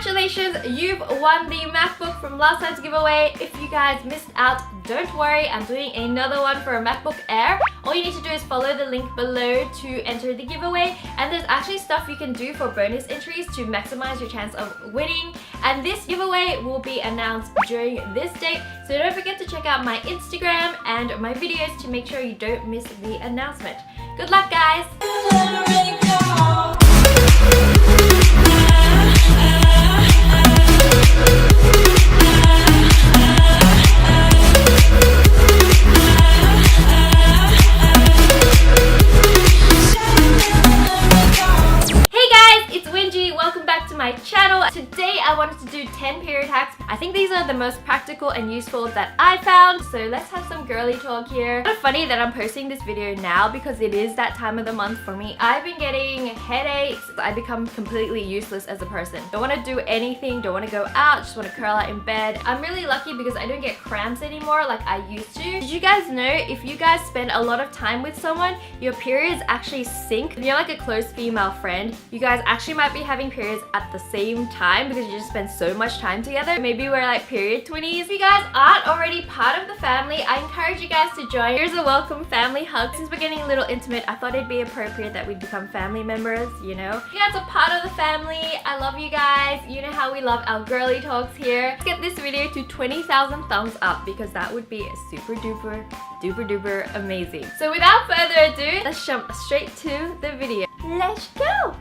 congratulations, you've won the MacBook from last time's giveaway. If you guys missed out, don't worry, I'm doing another one for a MacBook Air. All you need to do is follow the link below to enter the giveaway, and there's actually stuff you can do for bonus entries to maximize your chance of winning. And this giveaway will be announced during this date, so don't forget to check out my Instagram and my videos to make sure you don't miss the announcement. Good luck, guys! My channel. Today I wanted to do 10 period hacks. I think these are the most practical and useful that I found, so let's have some girly talk here. It's funny that I'm posting this video now because it is that time of the month for me. I've been getting headaches. I become completely useless as a person. Don't want to do anything, don't want to go out, just want to curl out in bed. I'm really lucky because I don't get cramps anymore like I used to. Did you guys know if you guys spend a lot of time with someone, your periods actually sync? When you're like a close female friend, you guys actually might be having periods at the same time because you just spend so much time together. Maybe we're like period 20s. If you guys aren't already part of the family, I encourage you guys to join. Here's a welcome family hug. Since we're getting a little intimate, I thought it'd be appropriate that we become family members, you know? You guys are part of the family. I love you guys. You know how we love our girly talks here. Let's get this video to 20,000 thumbs up because that would be super duper duper amazing. So without further ado, let's jump straight to the video. Let's go!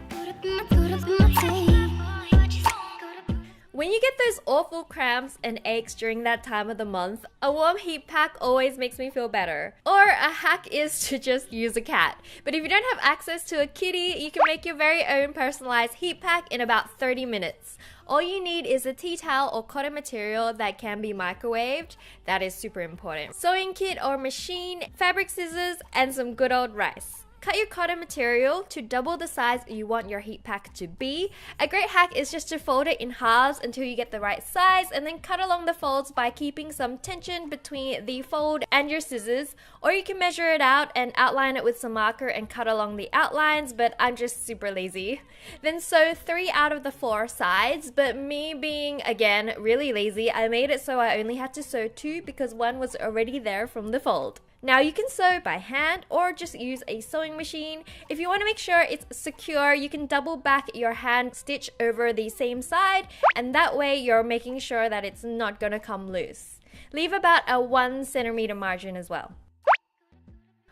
When you get those awful cramps and aches during that time of the month, a warm heat pack always makes me feel better. Or a hack is to just use a cat. But if you don't have access to a kitty, you can make your very own personalized heat pack in about 30 minutes. All you need is a tea towel or cotton material that can be microwaved. That is super important. Sewing kit or machine, fabric scissors, and some good old rice. Cut your cotton material to double the size you want your heat pack to be. A great hack is just to fold it in halves until you get the right size and then cut along the folds by keeping some tension between the fold and your scissors. Or you can measure it out and outline it with some marker and cut along the outlines, but I'm just super lazy. Then sew 3 out of the 4 sides, but me being, again, really lazy, I made it so I only had to sew 2 because 1 was already there from the fold. Now you can sew by hand or just use a sewing machine. If you want to make sure it's secure, you can double back your hand stitch over the same side, and that way you're making sure that it's not gonna come loose. Leave about a 1 centimeter margin as well.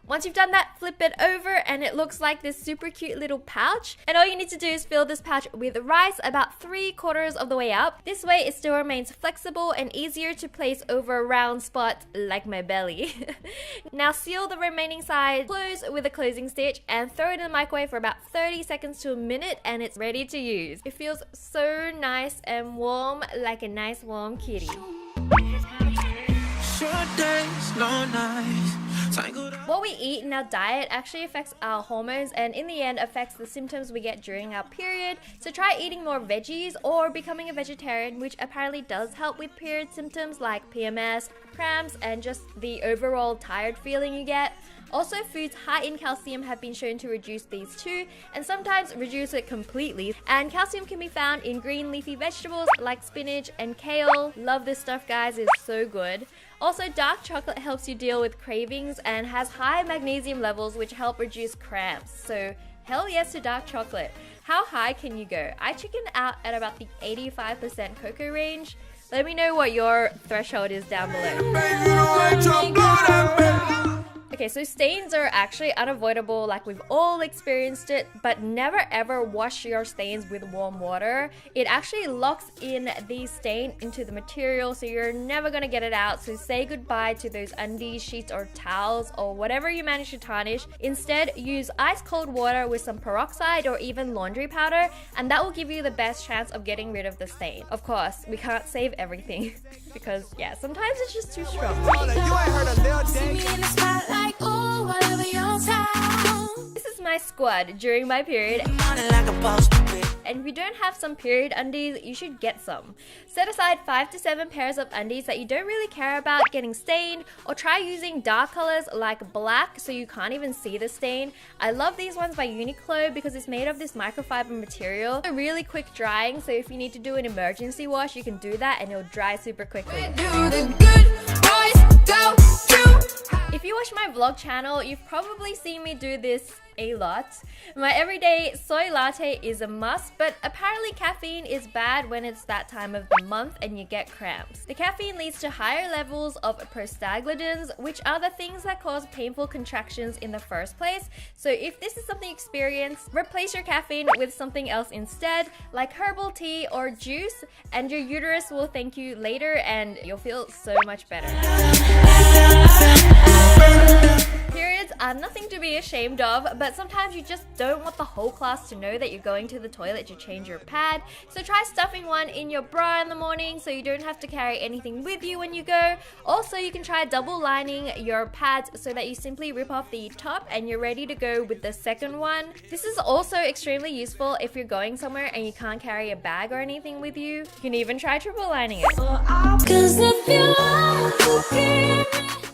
Once you've done that, flip it over and it looks like this super cute little pouch. And all you need to do is fill this pouch with rice about 3/4 of the way up. This way it still remains flexible and easier to place over a round spot like my belly. Now seal the remaining side, close with a closing stitch, and throw it in the microwave for about 30 seconds to a minute and it's ready to use. It feels so nice and warm, like a nice warm kitty. Short days, long nights. What we eat in our diet actually affects our hormones and in the end affects the symptoms we get during our period. So try eating more veggies or becoming a vegetarian, which apparently does help with period symptoms like PMS, cramps, and just the overall tired feeling you get. Also, foods high in calcium have been shown to reduce these too, and sometimes reduce it completely. And calcium can be found in green leafy vegetables like spinach and kale. Love this stuff, guys, it's so good. Also, dark chocolate helps you deal with cravings and has high magnesium levels which help reduce cramps. So hell yes to dark chocolate. How high can you go? I chicken out at about the 85% cocoa range. Let me know what your threshold is down below. Okay, so stains are actually unavoidable, like we've all experienced it, but never ever wash your stains with warm water. It actually locks in the stain into the material, so you're never gonna get it out. So say goodbye to those undies, sheets, or towels, or whatever you manage to tarnish. Instead, use ice cold water with some peroxide or even laundry powder, and that will give you the best chance of getting rid of the stain. Of course, we can't save everything because yeah, sometimes it's just too strong. This is my squad during my period. And if you don't have some period undies, you should get some. Set aside 5 to 7 pairs of undies that you don't really care about getting stained, or try using dark colors like black so you can't even see the stain. I love these ones by Uniqlo because it's made of this microfiber material. They're really quick drying, so if you need to do an emergency wash, you can do that and it'll dry super quickly. If you watch my vlog channel, you've probably seen me do this a lot. My everyday soy latte is a must, but apparently caffeine is bad when it's that time of the month and you get cramps. The caffeine leads to higher levels of prostaglandins, which are the things that cause painful contractions in the first place. So if this is something you experience, replace your caffeine with something else instead, like herbal tea or juice, and your uterus will thank you later and you'll feel so much better. Periods are nothing to be ashamed of, but sometimes you just don't want the whole class to know that you're going to the toilet to change your pad. So try stuffing one in your bra in the morning so you don't have to carry anything with you when you go. Also, you can try double lining your pads so that you simply rip off the top and you're ready to go with the second one. This is also extremely useful if you're going somewhere and you can't carry a bag or anything with you. You can even try triple lining it.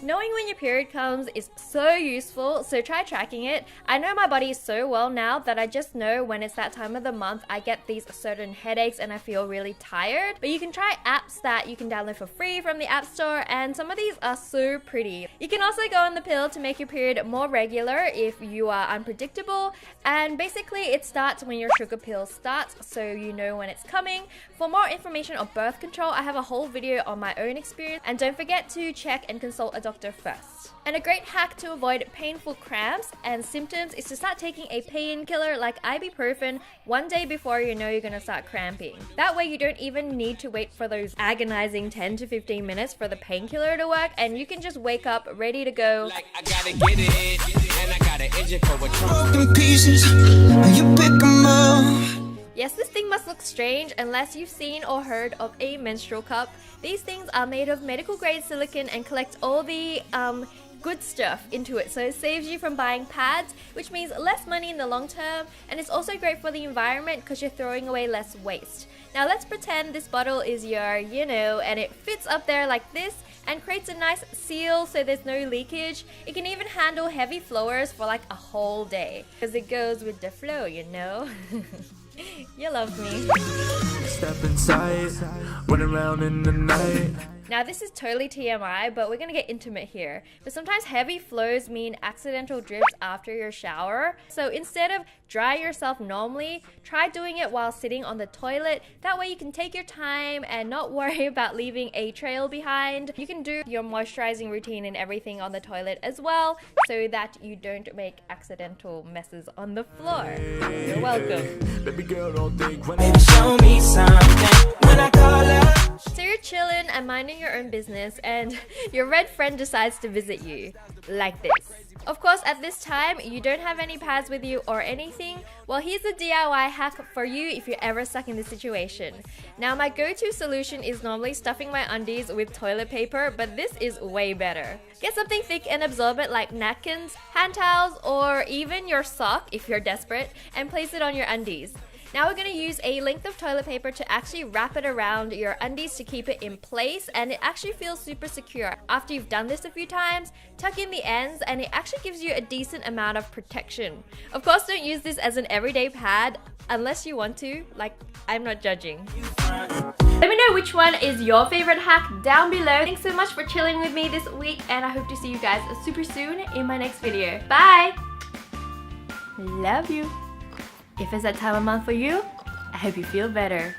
Knowing when your period comes is so useful, so try tracking it. I know my body so well now that I just know when it's that time of the month I get these certain headaches and I feel really tired. But you can try apps that you can download for free from the App Store, and some of these are so pretty. You can also go on the pill to make your period more regular if you are unpredictable, and basically it starts when your sugar pill starts, so you know when it's coming. For more information on birth control, I have a whole video on my own experience, and don't forget to check and consult a doctor first. And a great hack to avoid painful cramps and symptoms is to start taking a painkiller like ibuprofen one day before you know you're gonna start cramping. That way you don't even need to wait for those agonizing 10 to 15 minutes for the painkiller to work, and you can just wake up ready to go. Like I gotta get it, and I got an engine for broken pieces, you pick 'em up. Yes, this thing must look strange unless you've seen or heard of a menstrual cup. These things are made of medical grade silicone and collect all the good stuff into it, so it saves you from buying pads, which means less money in the long term, and it's also great for the environment because you're throwing away less waste. Now let's pretend this bottle is your, and it fits up there like this and creates a nice seal so there's no leakage. It can even handle heavy flowers for like a whole day because it goes with the flow, You love me. Step inside, run around in the night. Now this is totally TMI, but we're gonna get intimate here. But sometimes heavy flows mean accidental drips after your shower. So instead of dry yourself normally, try doing it while sitting on the toilet. That way you can take your time and not worry about leaving a trail behind. You can do your moisturizing routine and everything on the toilet as well, so that you don't make accidental messes on the floor. You're welcome. Baby girl, don't think when they show me something when I call her. So you're chilling and minding your own business and your red friend decides to visit you. Like this. Of course, at this time, you don't have any pads with you or anything. Well, here's a DIY hack for you if you're ever stuck in this situation. Now, my go-to solution is normally stuffing my undies with toilet paper, but this is way better. Get something thick and absorbent like napkins, hand towels, or even your sock if you're desperate, and place it on your undies. Now we're going to use a length of toilet paper to actually wrap it around your undies to keep it in place, and it actually feels super secure. After you've done this a few times, tuck in the ends and it actually gives you a decent amount of protection. Of course, don't use this as an everyday pad unless you want to, like I'm not judging. Let me know which one is your favorite hack down below. Thanks so much for chilling with me this week, and I hope to see you guys super soon in my next video. Bye! Love you! If it's that time of month for you, I hope you feel better.